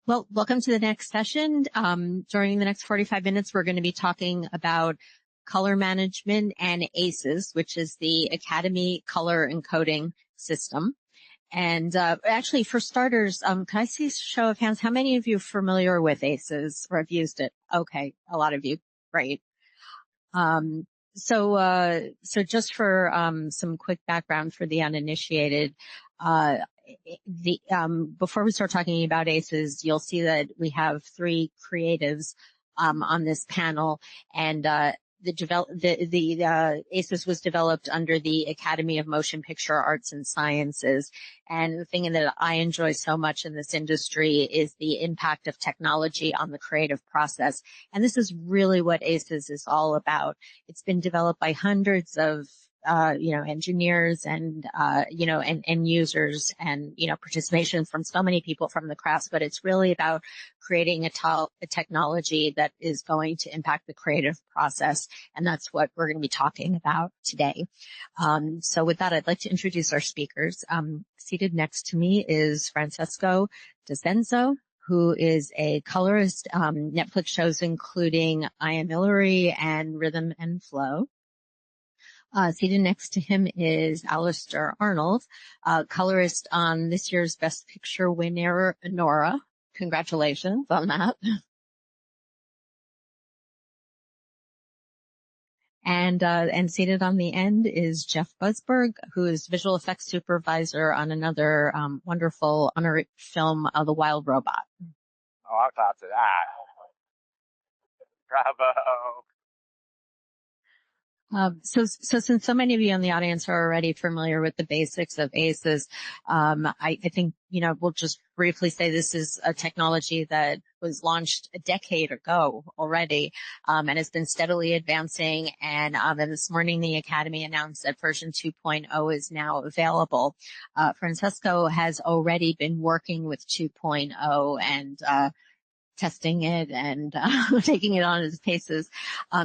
Well, welcome to the next session. During the next 45 minutes, we're going to be talking about color management and ACES, which is the Academy Color Encoding System. And actually, for starters, can I see a show of hands? How many of you are familiar with ACES or have used it? Okay, a lot of you. Great. So just for some quick background for the uninitiated, before we start talking about ACES, you'll see that we have three creatives on this panel, and the ACES was developed under the Academy of Motion Picture Arts and Sciences. And the thing that I enjoy so much in this industry is the impact of technology on the creative process. And this is really what ACES is all about. It's been developed by hundreds of engineers and, and users and, participation from so many people from the crafts, but it's really about creating a technology that is going to impact the creative process. And that's what we're going to be talking about today. So with that, I'd like to introduce our speakers. Seated next to me is Francesco D'ascenzo, who is a colorist, Netflix shows including I Am Hillary and Rhythm and Flow. Seated next to him is Alastor Arnold, colorist on this year's Best Picture winner, Anora. Congratulations on that. And seated on the end is Jeff Budsberg, who is visual effects supervisor on another wonderful honor film, The Wild Robot. Oh, I'll clap to that. Bravo. So since so many of you in the audience are already familiar with the basics of ACES, I think, we'll just briefly say this is a technology that was launched a decade ago already, and has been steadily advancing. And this morning, the Academy announced that version 2.0 is now available. Francesco has already been working with 2.0 and, testing it and taking it on as paces.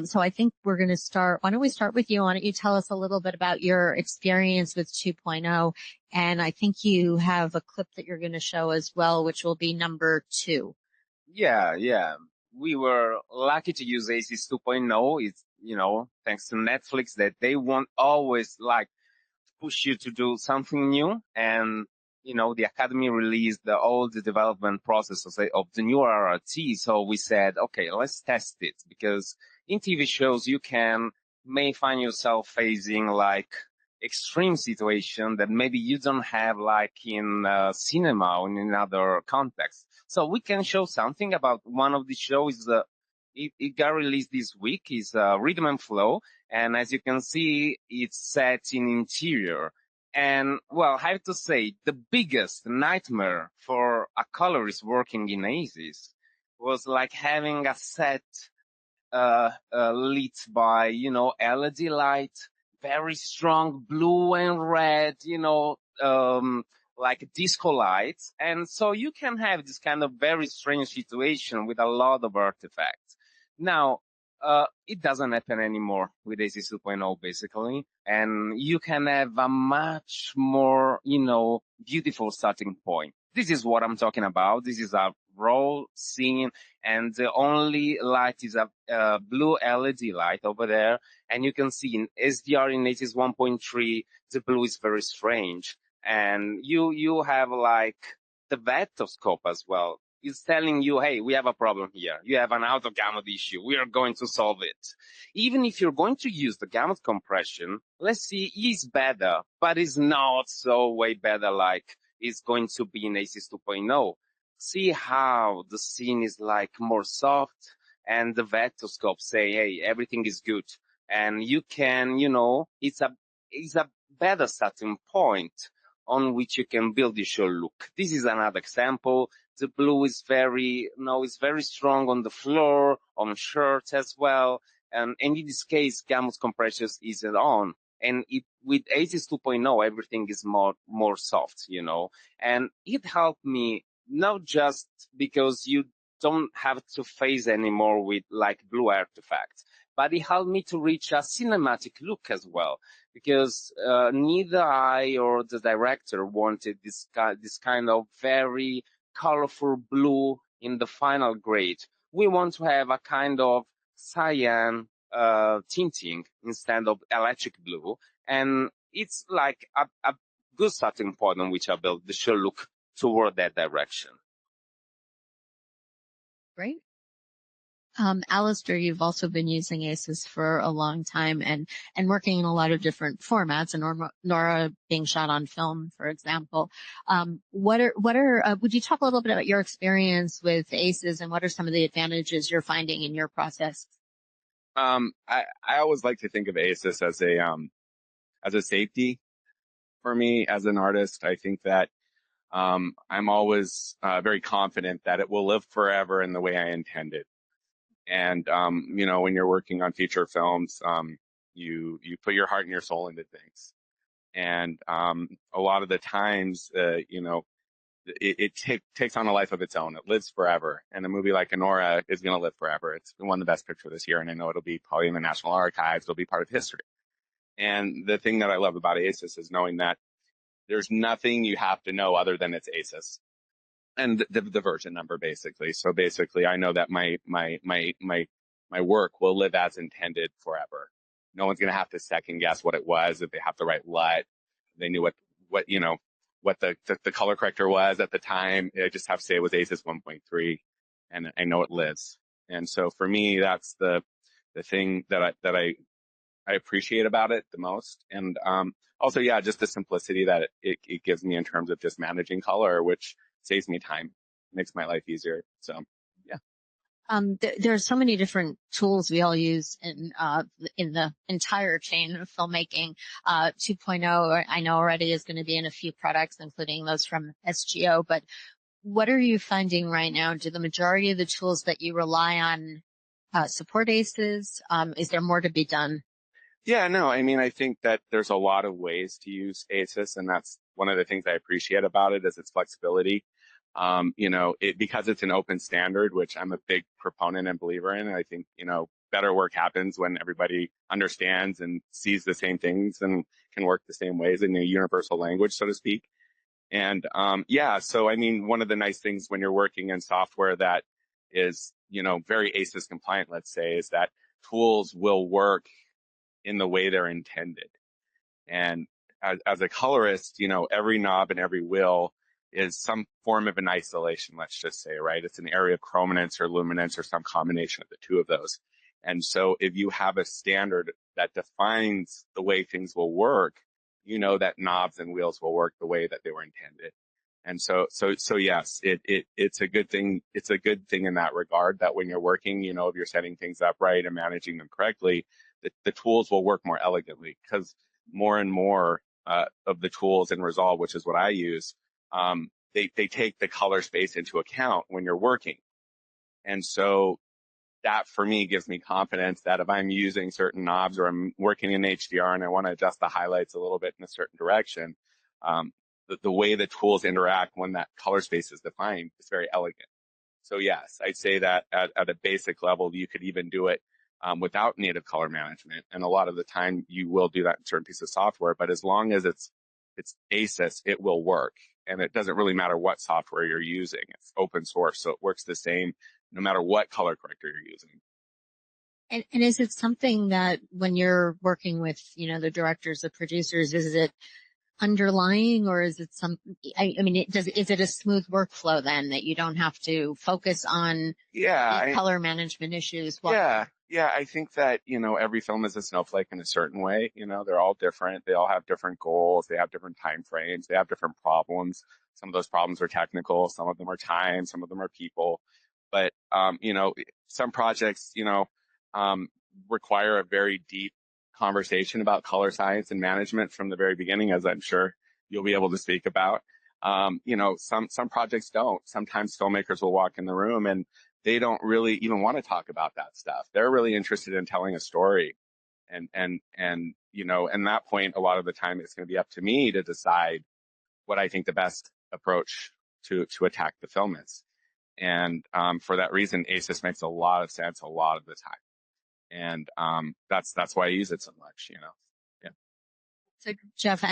So I think we're going to start. Why don't we start with you? Why don't you tell us a little bit about your experience with 2.0? And I think you have a clip that you're going to show as well, which will be number 2. Yeah. We were lucky to use ACES 2.0. It's, thanks to Netflix that they won't always push you to do something new. And the Academy released all the development process of the new RRT. So we said, okay, let's test it, because in TV shows, you may find yourself facing extreme situation that maybe you don't have in cinema or in other contexts. So we can show something about one of the shows. It got released this week. Is Rhythm and Flow. And as you can see, it's set in interior. And, well, I have to say, the biggest nightmare for a colorist working in ACES was having a set lit by, LED light, very strong blue and red, disco lights. And so you can have this kind of very strange situation with a lot of artifacts. Now, it doesn't happen anymore with ACES 2.0, basically. And you can have a much more, beautiful starting point. This is what I'm talking about. This is a raw scene, and the only light is a blue LED light over there. And you can see in SDR in ACES 1.3, the blue is very strange. And you have the vetoscope as well. It's telling you, hey, we have a problem here. You have an out-of-gamut issue. We are going to solve it. Even if you're going to use the gamut compression, let's see, it's better, but it's not so way better it's going to be in ACES 2.0. See how the scene is more soft, and the vetoscope say, hey, everything is good. And you can, it's a better starting point on which you can build your look. This is another example. The blue is it's very strong on the floor, on shirts as well. And in this case, gamut compression isn't on. And with ACES 2.0, everything is more soft, And it helped me not just because you don't have to phase anymore with blue artifacts, but it helped me to reach a cinematic look as well, because neither I or the director wanted this kind of very colorful blue in the final grade, we want to have a kind of cyan tinting instead of electric blue. And it's like a good starting point on which our build should look toward that direction. Great. Alastor, you've also been using ACES for a long time and working in a lot of different formats, and Nora being shot on film, for example. Would you talk a little bit about your experience with ACES and what are some of the advantages you're finding in your process? I always like to think of ACES as a safety for me as an artist. I think that I'm always very confident that it will live forever in the way I intended. And when you're working on feature films, you put your heart and your soul into things. And a lot of the times, it takes on a life of its own. It lives forever. And a movie like Anora is going to live forever. It's won the Best Picture this year, and I know it'll be probably in the National Archives. It'll be part of history. And the thing that I love about ACES is knowing that there's nothing you have to know other than it's ACES and the version number, basically. So basically, I know that my work will live as intended forever. No one's going to have to second guess what it was. If they have to write LUT, they knew what the color corrector was at the time. I just have to say it was ACES 1.3, and I know it lives. And so for me, that's the thing that I appreciate about it the most. And also, yeah, just the simplicity that it gives me in terms of just managing color, which saves me time, makes my life easier. So, yeah. There are so many different tools we all use in the entire chain of filmmaking. 2.0, I know already is going to be in a few products, including those from SGO. But what are you finding right now? Do the majority of the tools that you rely on support ACES? Is there more to be done? Yeah, no, I mean, I think that there's a lot of ways to use ACES, and that's one of the things I appreciate about it is its flexibility. Because it's an open standard, which I'm a big proponent and believer in. I think, better work happens when everybody understands and sees the same things and can work the same ways in a universal language, so to speak. And, so I mean, one of the nice things when you're working in software that is, very ACES compliant, let's say, is that tools will work in the way they're intended. And as a colorist, every knob and every wheel is some form of an isolation, let's just say, right? It's an area of chrominance or luminance or some combination of the two of those. And so if you have a standard that defines the way things will work, that knobs and wheels will work the way that they were intended. And so yes, it's a good thing. It's a good thing in that regard that when you're working, if you're setting things up right and managing them correctly, the tools will work more elegantly, because more and more of the tools in Resolve, which is what I use, they take the color space into account when you're working. And so that for me gives me confidence that if I'm using certain knobs or I'm working in HDR and I want to adjust the highlights a little bit in a certain direction, the way the tools interact when that color space is defined is very elegant. So yes, I'd say that at a basic level, you could even do it without native color management. And a lot of the time you will do that in certain pieces of software, but as long as it's ACES, it will work. And it doesn't really matter what software you're using. It's open source, so it works the same no matter what color corrector you're using. And is it something that when you're working with, the directors, the producers, is it underlying, or is it is it a smooth workflow then that you don't have to focus on color management issues? Yeah, I think that, every film is a snowflake in a certain way. They're all different. They all have different goals. They have different time frames. They have different problems. Some of those problems are technical. Some of them are time. Some of them are people. But, some projects, require a very deep conversation about color science and management from the very beginning, as I'm sure you'll be able to speak about. Some projects don't. Sometimes filmmakers will walk in the room and they don't really even want to talk about that stuff. They're really interested in telling a story. And that point, a lot of the time it's going to be up to me to decide what I think the best approach to attack the film is. And, for that reason, ACES makes a lot of sense a lot of the time. And, that's why I use it so much, Yeah. So Jeff,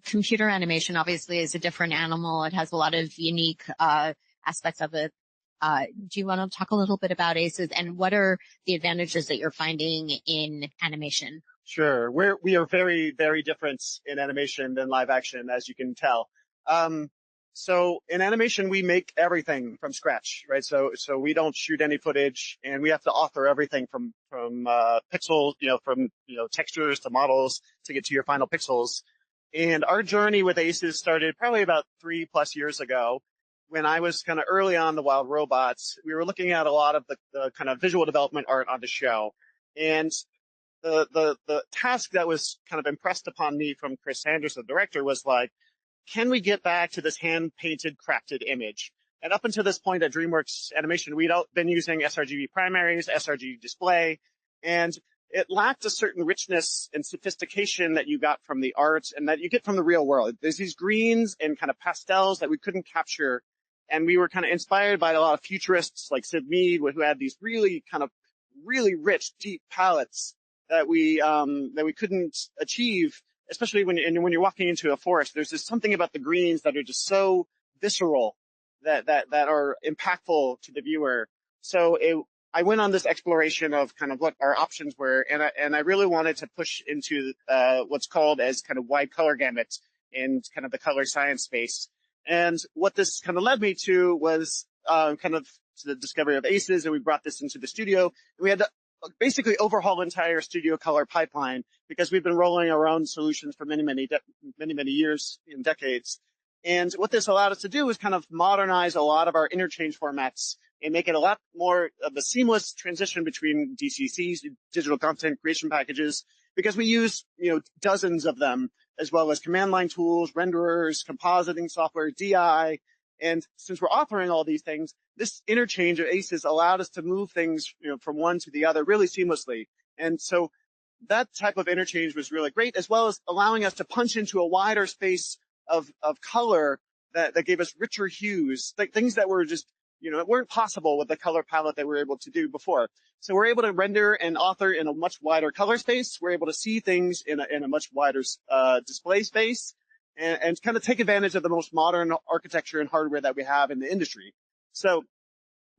computer animation obviously is a different animal. It has a lot of unique, aspects of it Do you want to talk a little bit about ACES and what are the advantages that you're finding in animation? Sure. We are very, very different in animation than live action, as you can tell. So in animation, we make everything from scratch, right? So we don't shoot any footage, and we have to author everything from pixels, from textures to models to get to your final pixels. And our journey with ACES started probably about 3+ years ago, when I was kind of early on the Wild Robots. We were looking at a lot of the kind of visual development art on the show, and the task that was kind of impressed upon me from Chris Sanders, the director, was like, can we get back to this hand-painted, crafted image? And up until this point at DreamWorks Animation, we'd been using sRGB primaries, sRGB display, and it lacked a certain richness and sophistication that you got from the art and that you get from the real world. There's these greens and kind of pastels that we couldn't capture, and we were kind of inspired by a lot of futurists like Sid Mead, who had these really rich, deep palettes that we couldn't achieve, especially when you're walking into a forest. There's just something about the greens that are just so visceral that are impactful to the viewer. So I went on this exploration of kind of what our options were, and I really wanted to push into what's called as kind of wide color gamut in kind of the color science space. And what this kind of led me to was kind of to the discovery of ACES, and we brought this into the studio. We had to basically overhaul the entire studio color pipeline because we've been rolling our own solutions for many years and decades. And what this allowed us to do is kind of modernize a lot of our interchange formats and make it a lot more of a seamless transition between DCCs, digital content creation packages, because we use, dozens of them, as well as command line tools, renderers, compositing software, DI. And since we're authoring all these things, this interchange of ACES allowed us to move things, from one to the other really seamlessly. And so that type of interchange was really great, as well as allowing us to punch into a wider space of color that gave us richer hues, like things that were just, weren't possible with the color palette that we were able to do before. So we're able to render and author in a much wider color space. We're able to see things in a much wider display space, and kind of take advantage of the most modern architecture and hardware that we have in the industry. So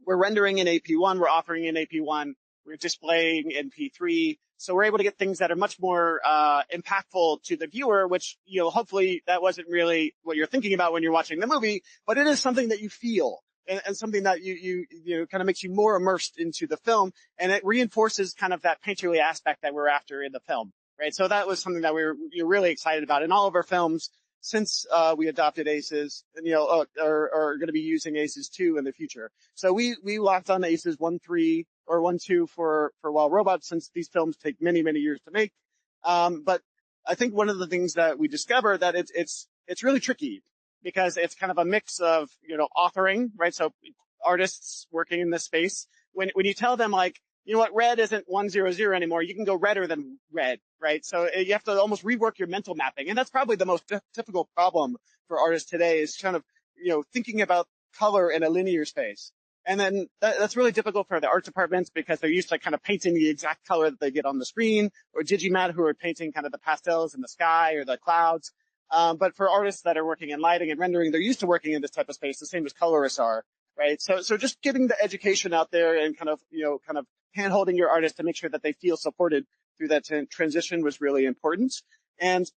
we're rendering in AP1, we're authoring in AP1, we're displaying in P3. So we're able to get things that are much more impactful to the viewer, which, hopefully that wasn't really what you're thinking about when you're watching the movie, but it is something that you feel and something that you kind of makes you more immersed into the film, and it reinforces kind of that painterly aspect that we're after in the film, right? So that was something that we were really excited about. In all of our films, since we adopted ACES, and are going to be using ACES 2 in the future. So we locked on ACES 1.3 or 1.2 for Wild Robots, since these films take many years to make. But I think one of the things that we discovered that it's really tricky, because it's kind of a mix of authoring, right? So artists working in this space, when you tell them, like, red isn't 100 anymore, you can go redder than red, right? So you have to almost rework your mental mapping. And that's probably the most difficult problem for artists today, is kind of, thinking about color in a linear space. And then that's really difficult for the art departments, because they're used to kind of painting the exact color that they get on the screen, or Digimat, who are painting kind of the pastels in the sky or the clouds. But for artists that are working in lighting and rendering, they're used to working in this type of space, the same as colorists are, right? So just getting the education out there and kind of hand-holding your artists to make sure that they feel supported through that transition was really important. And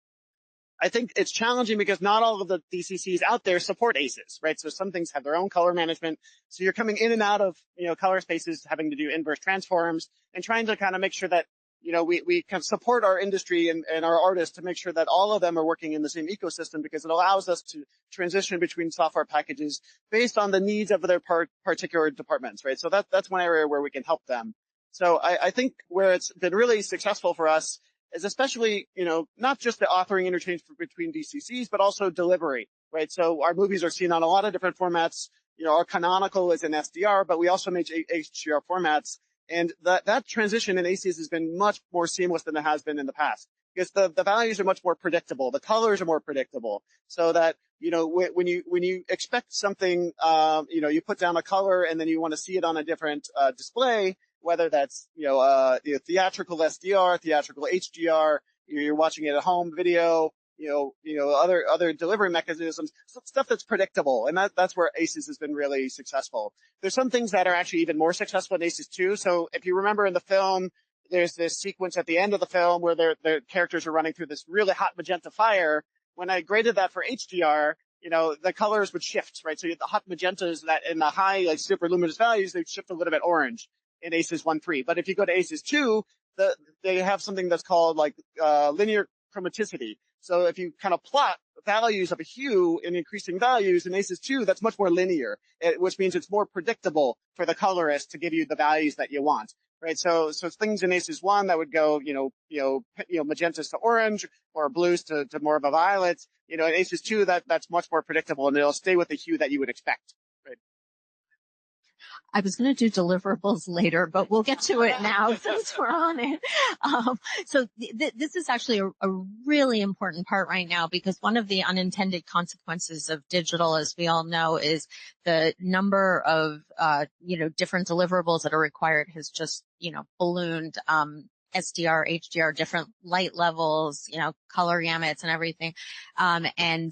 I think it's challenging because not all of the DCCs out there support ACES, right? So some things have their own color management. So you're coming in and out of, color spaces, having to do inverse transforms, and trying to kind of make sure that, we can support our industry and our artists to make sure that all of them are working in the same ecosystem, because it allows us to transition between software packages based on the needs of their particular departments, right? So that's one area where we can help them. So I think where it's been really successful for us is especially, not just the authoring interchange between DCCs, but also delivery, right? So our movies are seen on a lot of different formats. Our canonical is in SDR, but we also make HDR formats. And that transition in ACES has been much more seamless than it has been in the past, because the values are much more predictable. The colors are more predictable, so that, when you expect something, you put down a color and then you want to see it on a different display, whether that's, theatrical SDR, theatrical HDR, you're watching it at home video, other delivery mechanisms, stuff that's predictable. And that's where ACES has been really successful. There's some things that are actually even more successful in ACES too. So if you remember in the film, there's this sequence at the end of the film where the characters are running through this really hot magenta fire. When I graded that for HDR, the colors would shift, right? So you have the hot magentas that in the high, like super luminous values, they shift a little bit orange in ACES 1.3. But if you go to ACES 2, they have something that's called linear chromaticity. So if you kind of plot values of a hue in increasing values in ACES 2, that's much more linear, which means it's more predictable for the colorist to give you the values that you want. Right. So things in ACES 1 that would go, magentas to orange or blues to more of a violet, in ACES 2, that's much more predictable and it'll stay with the hue that you would expect. Right. I was going to do deliverables later, but we'll get to it now since we're on it. So this is actually a really important part right now, because one of the unintended consequences of digital, as we all know, is the number of, different deliverables that are required has just, ballooned. SDR, HDR, different light levels, color gamuts and everything. And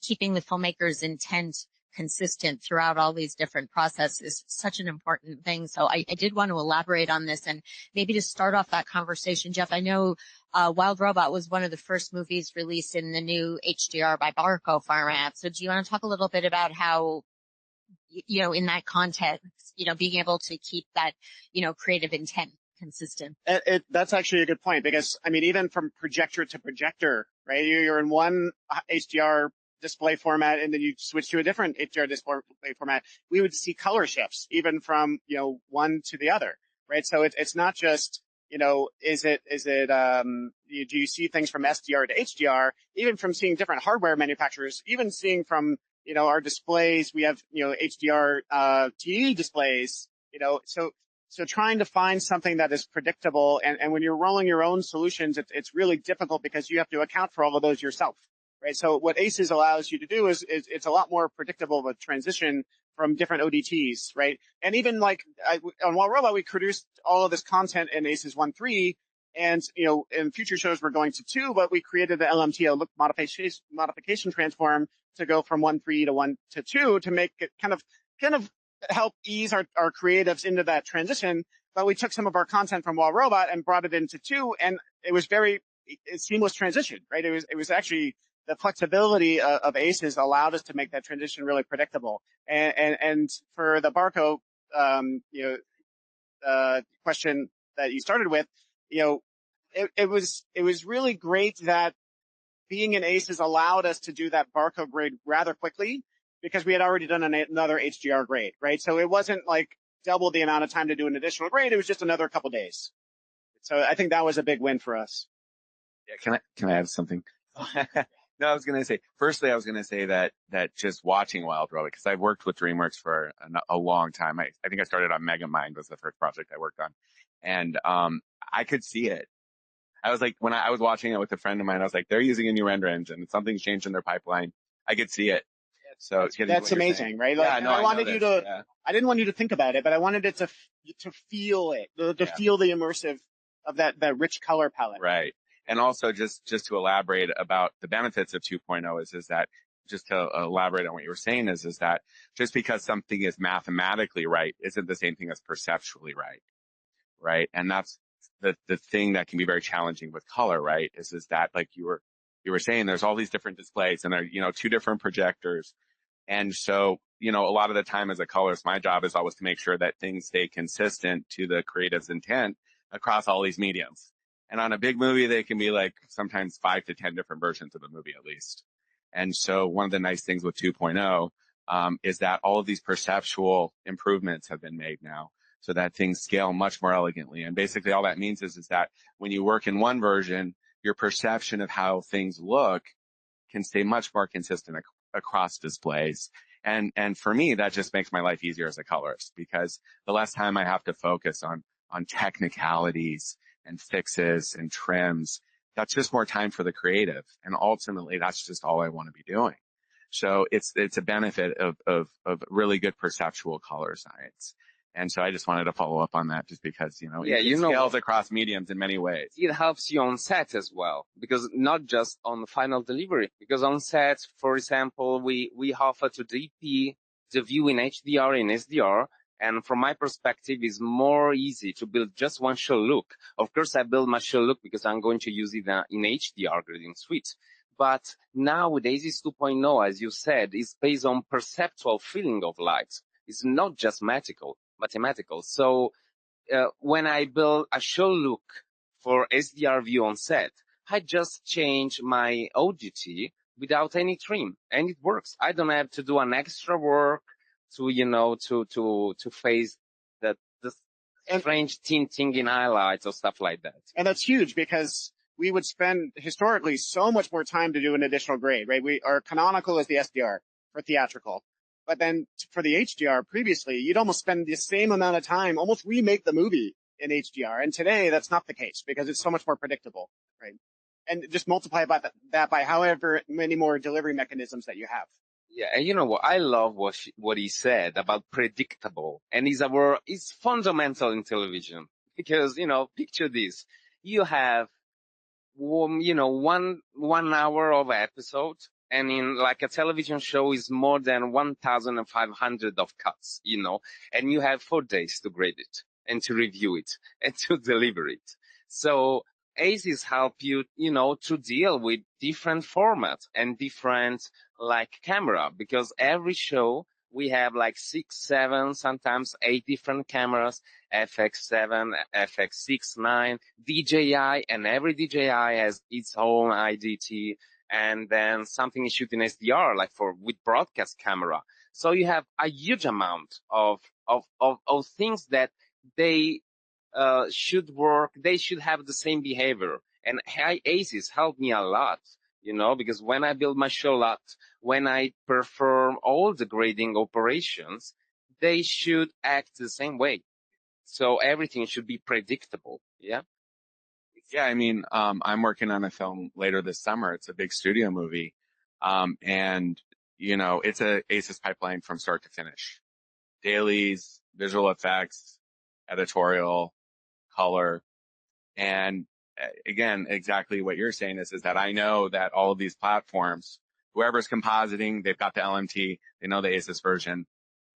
keeping the filmmaker's intent consistent throughout all these different processes is such an important thing. So I did want to elaborate on this, and maybe to start off that conversation, Jeff, I know Wild Robot was one of the first movies released in the new HDR by Barco format. So do you want to talk a little bit about how, in that context, being able to keep that, creative intent consistent? That's actually a good point, because, even from projector to projector, right? You're in one HDR display format and then you switch to a different HDR display format, we would see color shifts even from, one to the other, right? So it's not just, do you see things from SDR to HDR, even from seeing different hardware manufacturers, even seeing from, our displays, we have, HDR, TE displays, so trying to find something that is predictable. And when you're rolling your own solutions, it's really difficult because you have to account for all of those yourself. Right. So what ACES allows you to do is it's a lot more predictable of a transition from different ODTs. Right. And even on Wild Robot, we produced all of this content in ACES 1.3. And, in future shows, we're going to 2, but we created the LMTO look modification transform to go from 1.3 to 1 to 2 to make it kind of help ease our creatives into that transition. But we took some of our content from Wild Robot and brought it into 2, and it was a seamless transition. Right. It was actually, the flexibility of ACES allowed us to make that transition really predictable. And for the Barco, question that you started with, it was really great that being in ACES allowed us to do that Barco grade rather quickly, because we had already done another HDR grade, right? So it wasn't like double the amount of time to do an additional grade. It was just another couple days. So I think that was a big win for us. Yeah. Can I add something? No, I was going to say that just watching Wild Robot, because I've worked with DreamWorks for a long time. I think I started on Megamind, was the first project I worked on. And, I could see it. I was like, when I was watching it with a friend of mine, I was like, they're using a new render engine. Something's changed in their pipipeline. I could see it. So that's amazing, right? I didn't want you to think about it, but I wanted it to feel it, to feel the immersive of that rich color palette. Right. And also just to elaborate about the benefits of 2.0 is that, just to elaborate on what you were saying is that just because something is mathematically right isn't the same thing as perceptually right. Right. And that's the thing that can be very challenging with color, right? Is that, like you were saying, there's all these different displays and there, 2 different projectors. And so, a lot of the time as a colorist, my job is always to make sure that things stay consistent to the creative's intent across all these mediums. And on a big movie, they can be like sometimes 5 to 10 different versions of the movie at least. And so one of the nice things with 2.0 is that all of these perceptual improvements have been made now so that things scale much more elegantly. And basically all that means is that when you work in one version, your perception of how things look can stay much more consistent across displays. And for me, that just makes my life easier as a colorist, because the less time I have to focus on technicalities and fixes and trims, that's just more time for the creative. And ultimately, that's just all I want to be doing. So it's a benefit of really good perceptual color science. And so I just wanted to follow up on that just because, Yeah, it scales across mediums in many ways. It helps you on set as well, because not just on the final delivery, because on set, for example, we offer to DP the view in HDR and SDR. And from my perspective, it's more easy to build just one show look. Of course, I build my show look because I'm going to use it in HDR grading suite. But now with ACES 2.0, as you said, it's based on perceptual feeling of light. It's not just mathematical. So when I build a show look for SDR view on set, I just change my ODT without any trim, and it works. I don't have to do an extra work to face the strange tinting in highlights or stuff like that. And that's huge because we would spend historically so much more time to do an additional grade, right? Our canonical is the SDR for theatrical. But then for the HDR previously, you'd almost spend the same amount of time, almost remake the movie in HDR. And today that's not the case because it's so much more predictable, right? And just multiply that by however many more delivery mechanisms that you have. Yeah, and you know what? I love what he said about predictable, and it's fundamental in television because picture this: you have one hour of episode, and in like a television show is more than 1,500 of cuts, and you have 4 days to grade it and to review it and to deliver it. So ACES help you, to deal with different formats and different camera, because every show we have 6, 7, sometimes 8 different cameras, FX7, FX6, 9, DJI, and every DJI has its own IDT, and then something is shooting SDR, with broadcast camera. So you have a huge amount of things that they should work. They should have the same behavior. And ACES helped me a lot, because when I build my show lot, when I perform all the grading operations, they should act the same way. So everything should be predictable. Yeah. Yeah. I mean, I'm working on a film later this summer. It's a big studio movie. And it's a ACES pipeline from start to finish. Dailies, visual effects, editorial, color. And again, exactly what you're saying is that I know that all of these platforms, whoever's compositing, they've got the LMT, they know the ACES version.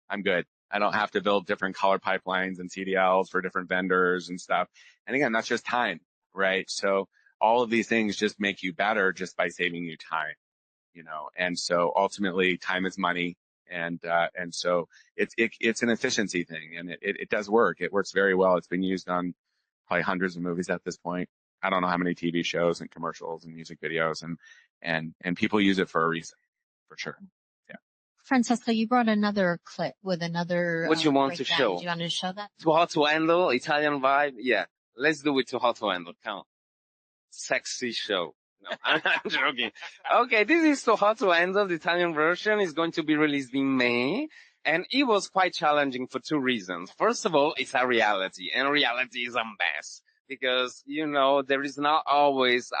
I'm good. I don't have to build different color pipelines and CDLs for different vendors and stuff. And again, that's just time, right? So all of these things just make you better just by saving you time, and so ultimately time is money. And so it's an efficiency thing, and it does work. It works very well. It's been used on probably hundreds of movies at this point. I don't know how many TV shows and commercials and music videos, and people use it for a reason, for sure. Yeah. Francesco, you brought another clip with another. What you want to show? Do you want to show that? Too Hot to Handle, Italian vibe. Yeah, let's do it. Too Hot to Handle. Come on. Sexy show. No, I'm joking. Okay, this is Too Hot to Handle. The Italian version is going to be released in May. And it was quite challenging for 2 reasons. First of all, it's a reality, and reality is a mess because, there is not always,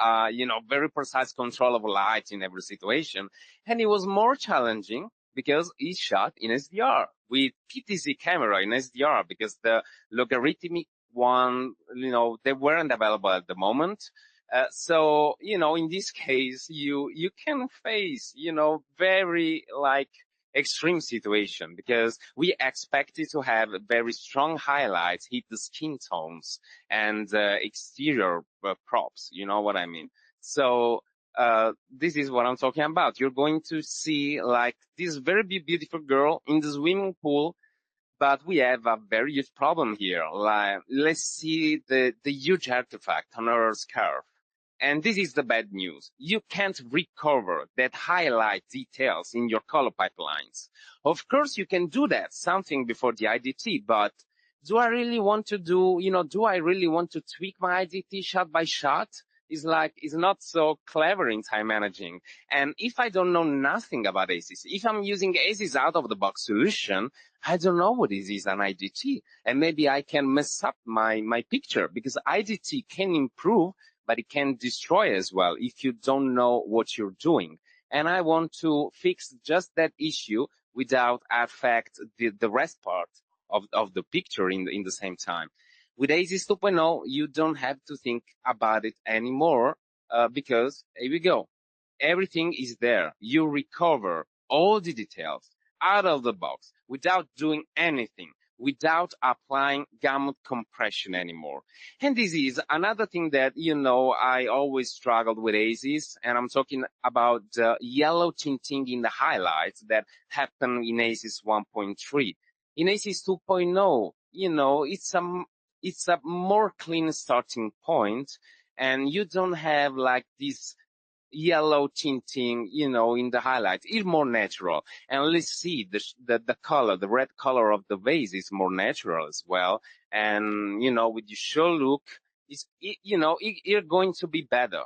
very precise control of light in every situation. And it was more challenging because it's shot in SDR with PTZ camera in SDR because the logarithmic one, they weren't available at the moment. So, in this case, you can face, very extreme situation because we expected to have very strong highlights, hit the skin tones and exterior props. You know what I mean? So this is what I'm talking about. You're going to see this very beautiful girl in the swimming pool, but we have a very huge problem here. Let's see the huge artifact on her scarf. And this is the bad news. You can't recover that highlight details in your color pipelines. Of course, you can do that, something before the IDT, but do I really want to tweak my IDT shot by shot? It's not so clever in time managing. And if I don't know nothing about ACES, if I'm using ACES out of the box solution, I don't know what is an IDT. And maybe I can mess up my picture because IDT can improve, but it can destroy as well if you don't know what you're doing. And I want to fix just that issue without affect the rest part of the picture in the same time. With ACES 2.0, you don't have to think about it anymore, because here we go. Everything is there. You recover all the details out of the box without doing anything, without applying gamut compression anymore. And this is another thing that, I always struggled with ACES, and I'm talking about the yellow tinting in the highlights that happen in ACES 1.3. In ACES 2.0, it's a more clean starting point, and you don't have like this yellow tinting, in the highlights. It's more natural. And let's see, the color, the red color of the vase is more natural as well. And, with your show look, you're going to be better.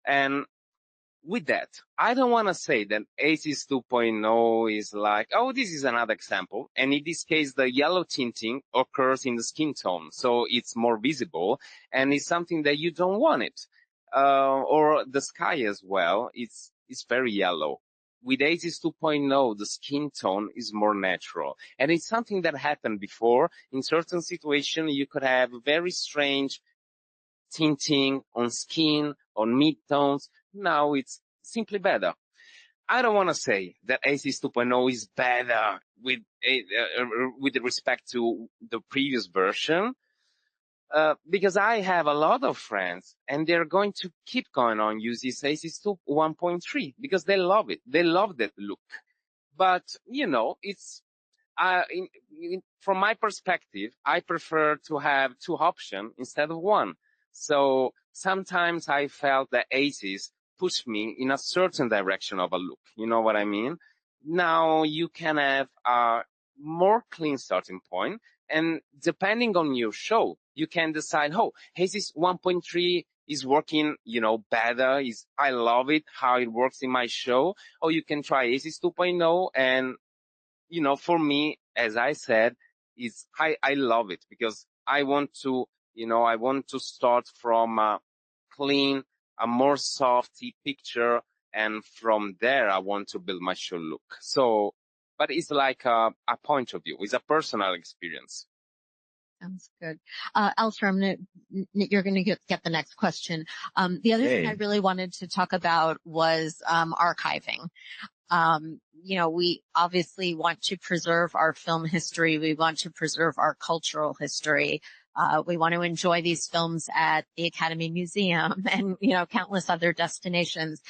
And with that, I don't want to say that ACES 2.0 is like, oh, this is another example. And in this case, the yellow tinting occurs in the skin tone. So it's more visible, and it's something that you don't want it. Or the sky as well. It's very yellow. With ACES 2.0, the skin tone is more natural. And it's something that happened before. In certain situations, you could have very strange tinting on skin, on midtones. Now it's simply better. I don't want to say that ACES 2.0 is better with respect to the previous version, because I have a lot of friends and they're going to keep going on using ACES 1.3 because they love it. They love that look. But, it's, from my perspective, I prefer to have two options instead of one. So sometimes I felt that ACES pushed me in a certain direction of a look. You know what I mean? Now you can have a more clean starting point, and depending on your show, you can decide, ACES 1.3 is working, better. I love it, how it works in my show. Or you can try ACES 2.0, and, for me, as I said, I love it because I want to start from a clean, a more softy picture, and from there I want to build my show look. So, but it's like a point of view. It's a personal experience. Sounds good. Alastor, you're going to get the next question. The other thing I really wanted to talk about was archiving. We obviously want to preserve our film history. We want to preserve our cultural history. We want to enjoy these films at the Academy Museum and, countless other destinations.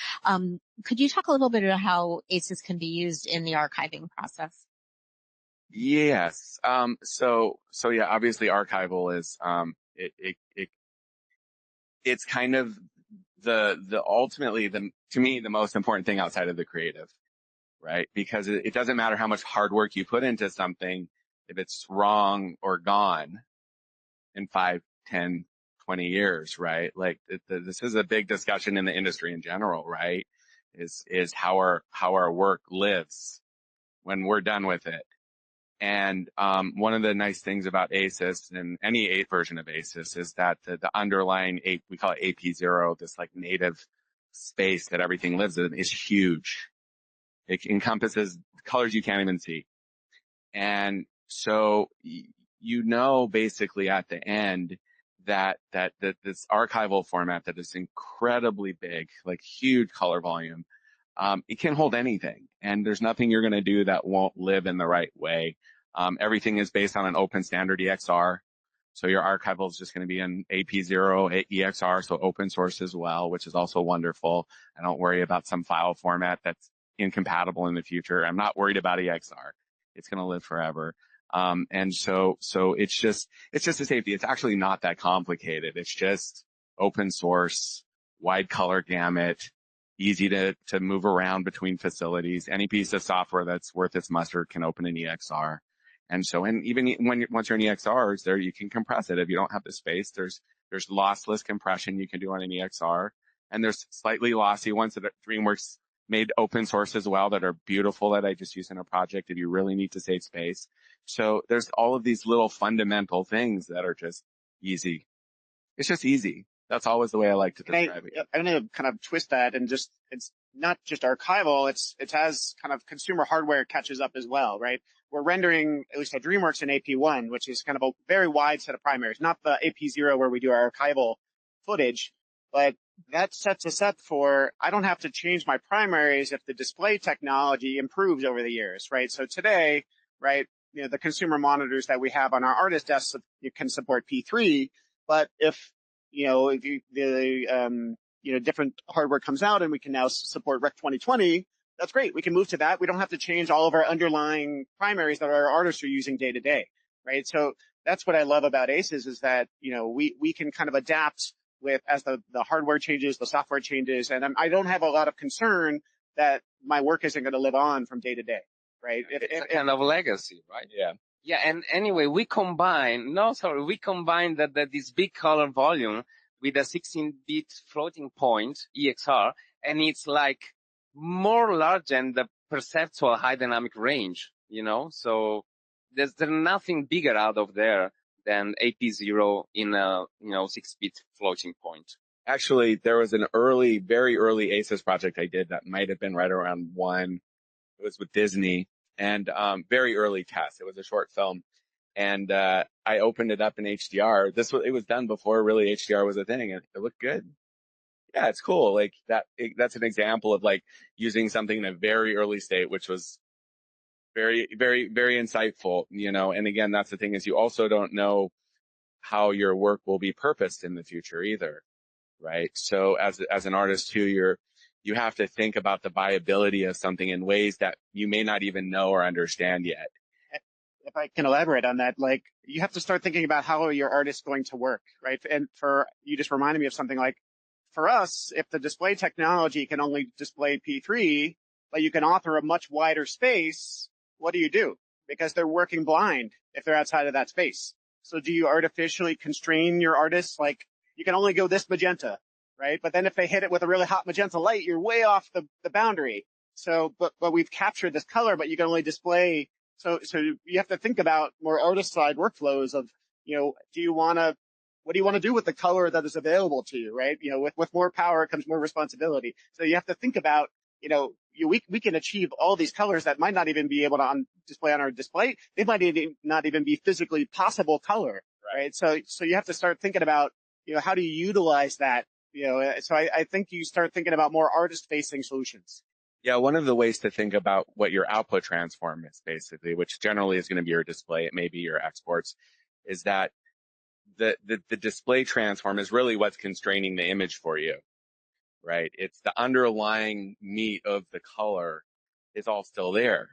Could you talk a little bit about how ACES can be used in the archiving process? Yes. So yeah, obviously archival is, it's kind of ultimately to me, the most important thing outside of the creative, right? Because it doesn't matter how much hard work you put into something, if it's wrong or gone in 5, 10, 20 years, right? Like this is a big discussion in the industry in general, right? Is how our work lives when we're done with it. And one of the nice things about ACES and any 8 version of ACES is that the underlying we call it AP0, this like native space that everything lives in, is huge. It encompasses colors you can't even see. And so basically at the end that this archival format that is incredibly big, like huge color volume, it can hold anything, and there's nothing you're going to do that won't live in the right way. Everything is based on an open standard EXR. So your archival is just going to be an AP0 EXR, so open source as well, which is also wonderful. I don't worry about some file format that's incompatible in the future. I'm not worried about EXR. It's going to live forever. And so it's just a safety. It's actually not that complicated. It's just open source, wide color gamut, easy to move around between facilities. Any piece of software that's worth its mustard can open an EXR. And so, and even once you're in EXRs, there you can compress it. If you don't have the space, there's lossless compression you can do on an EXR, and there's slightly lossy ones that DreamWorks made open source as well that are beautiful that I just use in a project if you really need to save space. So there's all of these little fundamental things that are just easy. It's just easy. That's always the way I like to describe it. I'm going to kind of twist that and not just archival, it's as kind of consumer hardware catches up as well, right? We're rendering, at least at DreamWorks, in AP1, which is kind of a very wide set of primaries, not the AP0 where we do our archival footage, but that sets us up for, I don't have to change my primaries if the display technology improves over the years, right? So today, right, the consumer monitors that we have on our artist desks, you can support P3, but if different hardware comes out and we can now support Rec 2020, that's great. We can move to that. We don't have to change all of our underlying primaries that our artists are using day to day, right? So that's what I love about ACES, is that, we can kind of adapt with, as the hardware changes, the software changes, and I don't have a lot of concern that my work isn't going to live on from day to day, right? It's a kind of legacy, right? Yeah. Yeah, and anyway, we combine this big color volume with a 16-bit floating point, EXR, and it's like more large than the perceptual high dynamic range, So there's nothing bigger out of there than AP0 in a, 6-bit floating point. Actually, there was an very early ACES project I did that might have been right around 1. It was with Disney, and very early test. It was a short film, and I opened it up in HDR. It was done before really HDR was a thing, and it looked good. Yeah, it's cool. Like that's an example of like using something in a very early state, which was very, very, very insightful, and again, that's the thing, is you also don't know how your work will be purposed in the future either, right? So as an artist too, you have to think about the viability of something in ways that you may not even know or understand yet. If I can elaborate on that, like, you have to start thinking about how are your artists going to work, right? And you just reminded me of something like, for us, if the display technology can only display P3, but you can author a much wider space, what do? Because they're working blind if they're outside of that space. So do you artificially constrain your artists? Like, you can only go this magenta, right? But then if they hit it with a really hot magenta light, you're way off the boundary. So, but we've captured this color, but you can only display. So you have to think about more artist side workflows of, what do you want to do with the color that is available to you, right? With more power comes more responsibility. So you have to think about, we can achieve all these colors that might not even be able to display on our display. They might not even be physically possible color, right? So you have to start thinking about, how do you utilize that? So I think you start thinking about more artist-facing solutions. Yeah, one of the ways to think about what your output transform is, basically, which generally is going to be your display, it may be your exports, is that the display transform is really what's constraining the image for you, right? It's the underlying meat of the color is all still there.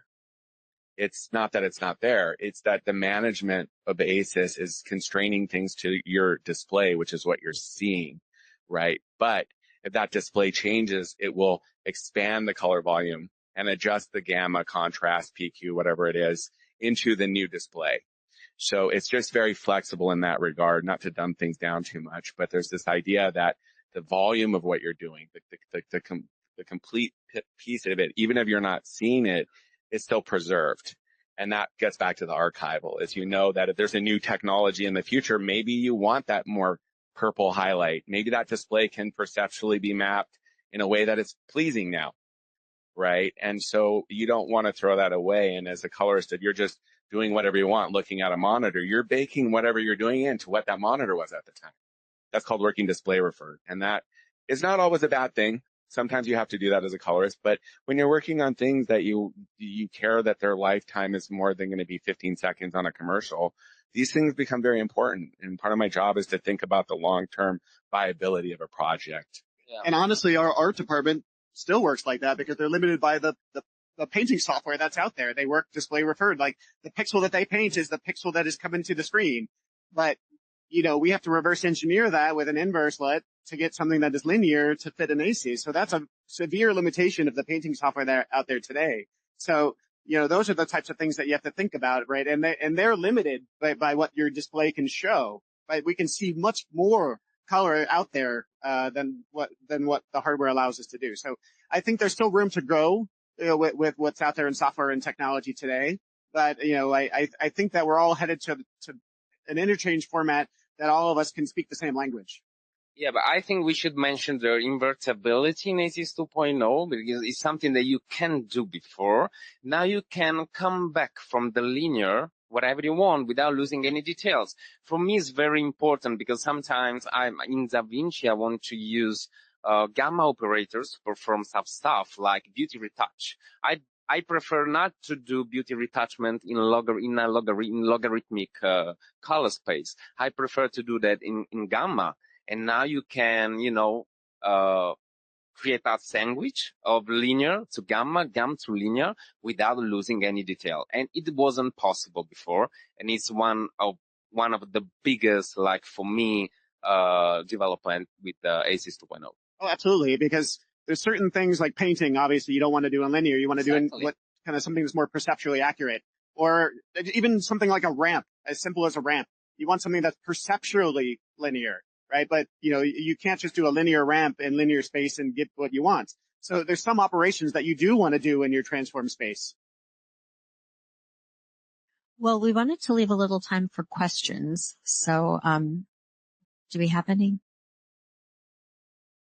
It's not that it's not there. It's that the management of the ACES is constraining things to your display, which is what you're seeing, right? But if that display changes, it will expand the color volume and adjust the gamma, contrast, PQ, whatever it is, into the new display. So it's just very flexible in that regard, not to dumb things down too much, but there's this idea that the volume of what you're doing, the complete piece of it, even if you're not seeing it, is still preserved. And that gets back to the archival, is that if there's a new technology in the future, maybe you want that more purple highlight. Maybe that display can perceptually be mapped in a way that it's pleasing now, right? And so you don't want to throw that away. And as a colorist, if you're just doing whatever you want, looking at a monitor, you're baking whatever you're doing into what that monitor was at the time. That's called working display referred. And that is not always a bad thing. Sometimes you have to do that as a colorist, but when you're working on things that you care that their lifetime is more than going to be 15 seconds on a commercial, these things become very important. And part of my job is to think about the long-term viability of a project. Yeah. And honestly, our art department still works like that because they're limited by the painting software that's out there. They work display referred. Like, the pixel that they paint is the pixel that is coming to the screen. But, we have to reverse engineer that with an inverse LUT to get something that is linear to fit an ACES. So that's a severe limitation of the painting software that out there today. So, those are the types of things that you have to think about, right? And they're limited by what your display can show. Right? We can see much more color out there than what the hardware allows us to do. So I think there's still room to grow with what's out there in software and technology today. But I think that we're all headed to an interchange format that all of us can speak the same language. Yeah, but I think we should mention the invertibility in ACES 2.0 because it's something that you can do before. Now you can come back from the linear, whatever you want, without losing any details. For me, it's very important because sometimes I'm in DaVinci, I want to use gamma operators to perform some stuff like beauty retouch. I prefer not to do beauty retouchment in logarithmic color space. I prefer to do that in gamma. And now you can, create a sandwich of linear to gamma to linear without losing any detail. And it wasn't possible before. And it's one of the biggest, like for me, development with ACES 2.0. Oh, absolutely. Because there's certain things like painting, obviously, you don't want to do in linear. You want to do in Exactly. what kind of something that's more perceptually accurate. Or even something like a ramp, as simple as a ramp. You want something that's perceptually linear, right? But, you can't just do a linear ramp in linear space and get what you want. So there's some operations that you do want to do in your transform space. Well, we wanted to leave a little time for questions. So, do we have any?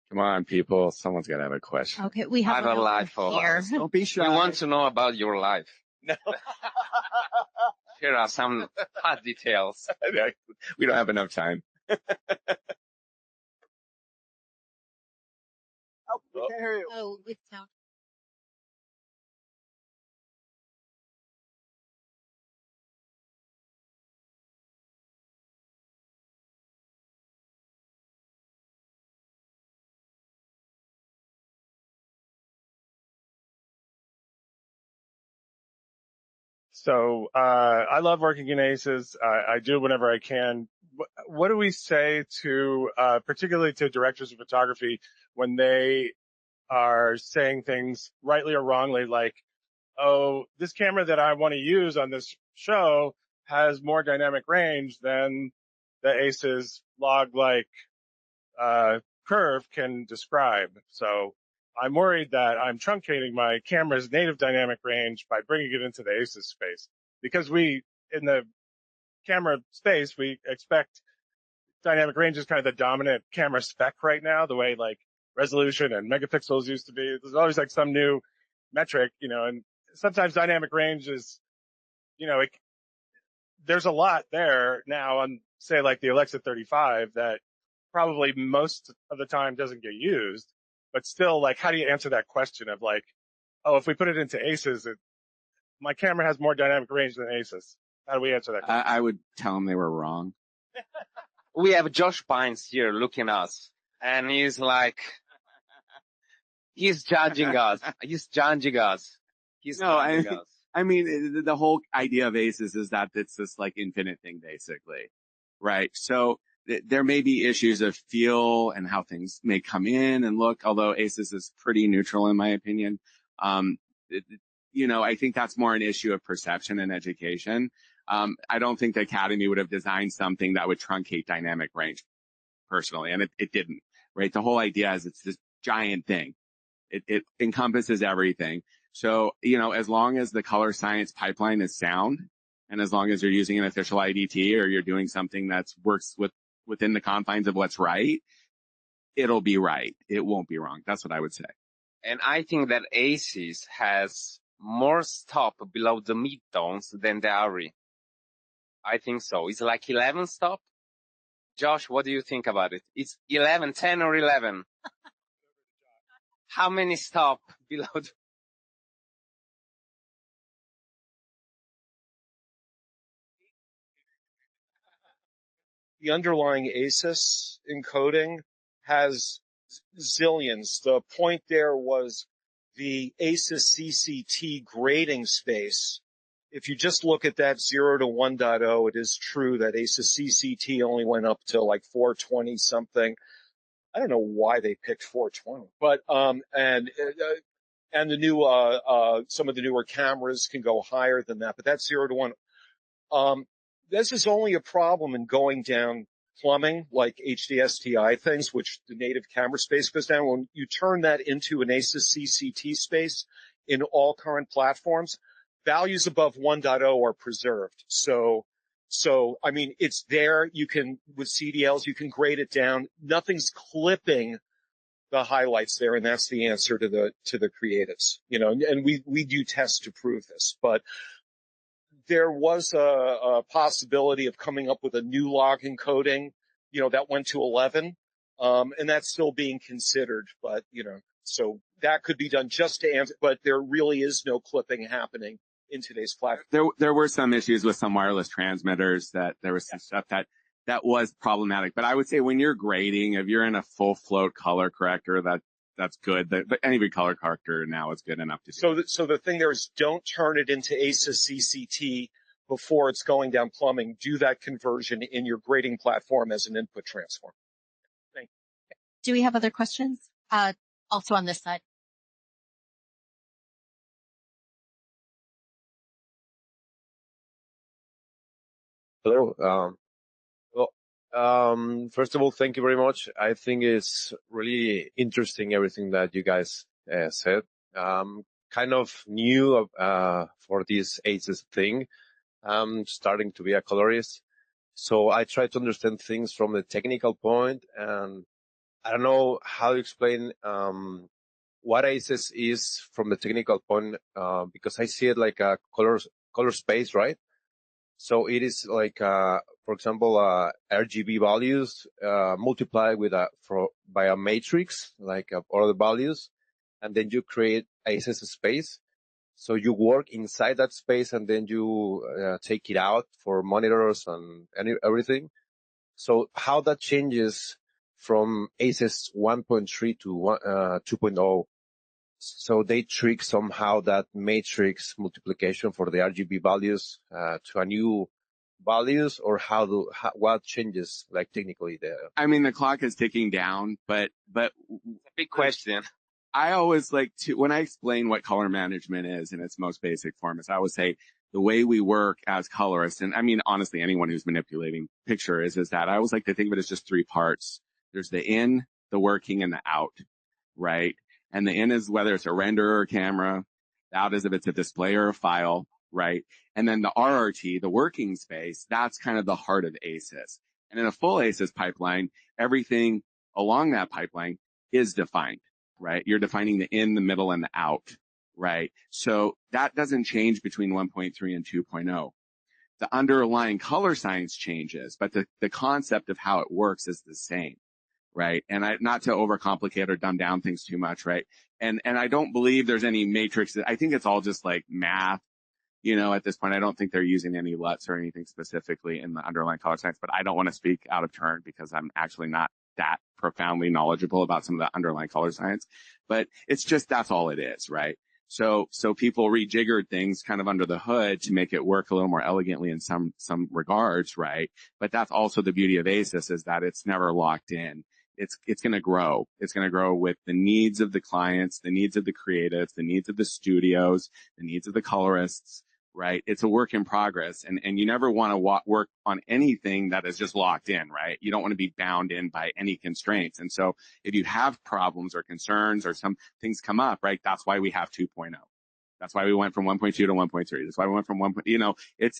Come on, people. Someone's got to have a question. Okay, we have Have a one life over here. Don't be shy. We want to know about your life. No. Here are some hot details. We don't have enough time. Oh, we can't hear you. Oh, with sound. So I love working in ACES. I do whenever I can. What do we say to, particularly to directors of photography, when they are saying things rightly or wrongly, like, oh, this camera that I want to use on this show has more dynamic range than the ACES log-like curve can describe. So I'm worried that I'm truncating my camera's native dynamic range by bringing it into the ACES space, because in the camera space, we expect dynamic range is kind of the dominant camera spec right now, the way like resolution and megapixels used to be. There's always like some new metric, and sometimes dynamic range is, there's a lot there now on, say, like the Alexa 35 that probably most of the time doesn't get used, but still, like, how do you answer that question of like, oh, if we put it into ACES, my camera has more dynamic range than ACES. How do we answer that question? I would tell them they were wrong. We have Josh Pines here looking at us, and he's like, he's judging us. He's judging us. I mean, the whole idea of ACES is that it's this like infinite thing, basically, right? So there may be issues of feel and how things may come in and look, although ACES is pretty neutral in my opinion. I think that's more an issue of perception and education. I don't think the Academy would have designed something that would truncate dynamic range personally, and it didn't, right? The whole idea is it's this giant thing. It encompasses everything. So, as long as the color science pipeline is sound, and as long as you're using an official IDT or you're doing something that works within the confines of what's right, it'll be right. It won't be wrong. That's what I would say. And I think that ACES has more stop below the midtones than the ARRI. I think so. It's like 11 stop. Josh, what do you think about it? It's 11, 10 or 11. How many stop below the underlying ACES encoding has zillions. The point there was the ACES CCT grading space. If you just look at that 0 to 1.0, it is true that ACES CCT only went up to like 420 something. I don't know why they picked 420, but and the new some of the newer cameras can go higher than that, but that's 0 to 1. This is only a problem in going down plumbing, like HDSTI things, which the native camera space goes down. When you turn that into an ACES CCT space in all current platforms, values above 1.0 are preserved. So So, I mean, it's there. You can, with CDLs, you can grade it down. Nothing's clipping the highlights there. And that's the answer to the creatives, you know, and we do tests to prove this, but there was a possibility of coming up with a new log encoding, you know, that went to 11. And that's still being considered, but, you know, so that could be done just to answer, but there really is no clipping happening in today's platform. There were some issues with some wireless transmitters that there was some stuff that was problematic. But I would say when you're grading, if you're in a full float color corrector, that's good. But any color corrector now is good enough to do. So the thing there is, don't turn it into ACES CCT before it's going down plumbing. Do that conversion in your grading platform as an input transform. Thank you. Do we have other questions? Also on this side. Hello. First of all, thank you very much. I think it's really interesting everything that you guys said. Kind of new for this ACES thing. I'm starting to be a colorist, so I try to understand things from the technical point, and I don't know how to explain what ACES is from the technical point, because I see it like a color space, right? So it is like, for example, RGB values multiplied with by a matrix, like all the values, and then you create ACES space. So you work inside that space, and then you take it out for monitors and everything. So how that changes from ACES 1.3 to 2.0. So they trick somehow that matrix multiplication for the RGB values to a new values, or what changes like technically there? I mean, the clock is ticking down, but Big question. I always like to, when I explain what color management is in its most basic form, is I always say the way we work as colorists, and I mean, honestly, anyone who's manipulating picture is that I always like to think of it as just three parts. There's the in, the working, and the out, right? And the in is whether it's a render or a camera. The out is if it's a display or a file, right? And then the RRT, the working space, that's kind of the heart of ACES. And in a full ACES pipeline, everything along that pipeline is defined, right? You're defining the in, the middle, and the out, right? So that doesn't change between 1.3 and 2.0. The underlying color science changes, but the concept of how it works is the same. Right. And not to overcomplicate or dumb down things too much. Right. And I don't believe there's any matrix. I think it's all just like math, you know, at this point. I don't think they're using any LUTs or anything specifically in the underlying color science, but I don't want to speak out of turn because I'm actually not that profoundly knowledgeable about some of the underlying color science, but it's just, that's all it is. Right. So people rejiggered things kind of under the hood to make it work a little more elegantly in some regards. Right. But that's also the beauty of ACES, is that it's never locked in. It's going to grow. It's going to grow with the needs of the clients, the needs of the creatives, the needs of the studios, the needs of the colorists, right? It's a work in progress. And you never want to work on anything that is just locked in, right? You don't want to be bound in by any constraints. And so if you have problems or concerns or some things come up, right? That's why we have 2.0. That's why we went from 1.2 to 1.3. That's why we went from 1. You know, it's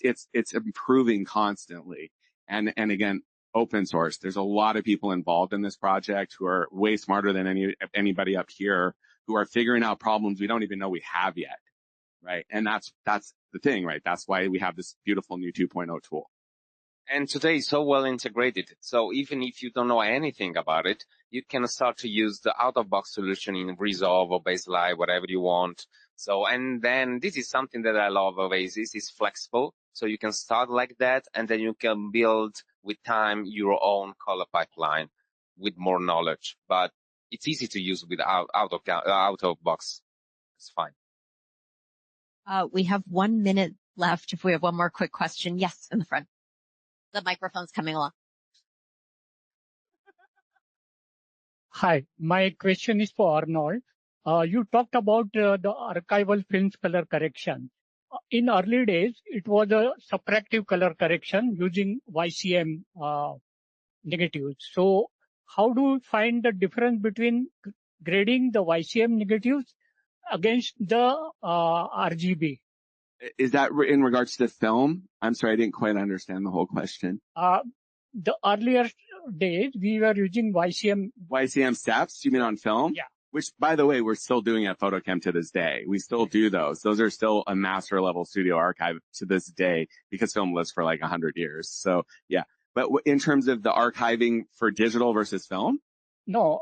improving constantly. And again, open source. There's a lot of people involved in this project who are way smarter than anybody up here, who are figuring out problems we don't even know we have yet, right? And that's the thing, right? That's why we have this beautiful new 2.0 tool. And today is so well integrated. So even if you don't know anything about it, you can start to use the out-of-box solution in Resolve or Baseline, whatever you want. So, and then this is something that I love of ACES. It's flexible. So you can start like that, and then you can build with time your own color pipeline with more knowledge. But it's easy to use with out of box. It's fine. We have 1 minute left. If we have one more quick question. Yes, in the front. The microphone's coming along. Hi, my question is for Arnold. You talked about the archival films color correction. In early days, it was a subtractive color correction using YCM negatives. So how do you find the difference between grading the YCM negatives against the RGB? Is that in regards to film? I'm sorry, I didn't quite understand the whole question. The earlier days, we were using YCM steps, you mean on film? Yeah. Which, by the way, we're still doing at Photochem to this day. We still do those. Those are still a master level studio archive to this day because film lives for like 100 years. So, yeah. But in terms of the archiving for digital versus film? No,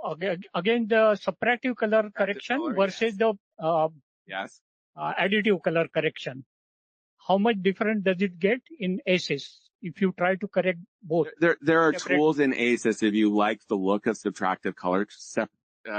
again, the subtractive color correction color, versus yes. the Yes. Additive color correction. How much different does it get in ACES if you try to correct both? There are tools in ACES if you like the look of subtractive color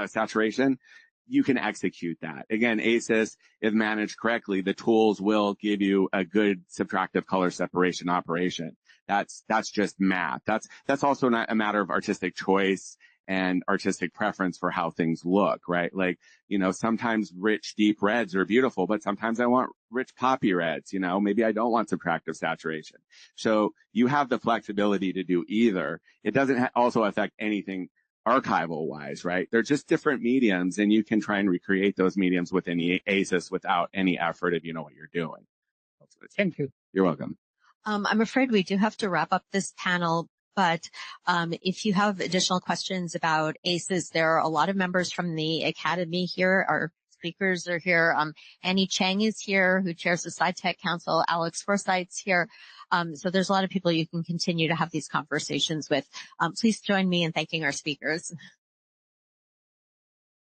saturation, you can execute that. Again, ACES, if managed correctly, the tools will give you a good subtractive color separation operation. That's just math. That's also not a matter of artistic choice and artistic preference for how things look, right? Like, sometimes rich, deep reds are beautiful, but sometimes I want rich poppy reds, maybe I don't want subtractive saturation. So you have the flexibility to do either. It doesn't also affect anything archival wise, right? They're just different mediums and you can try and recreate those mediums within the ACES without any effort if you know what you're doing. Thank you. You're welcome. I'm afraid we do have to wrap up this panel, but if you have additional questions about ACES, there are a lot of members from the Academy here. Our speakers are here. Annie Chang is here, who chairs the SciTech Council. Alex Forsythe's here. So there's a lot of people you can continue to have these conversations with. Please join me in thanking our speakers.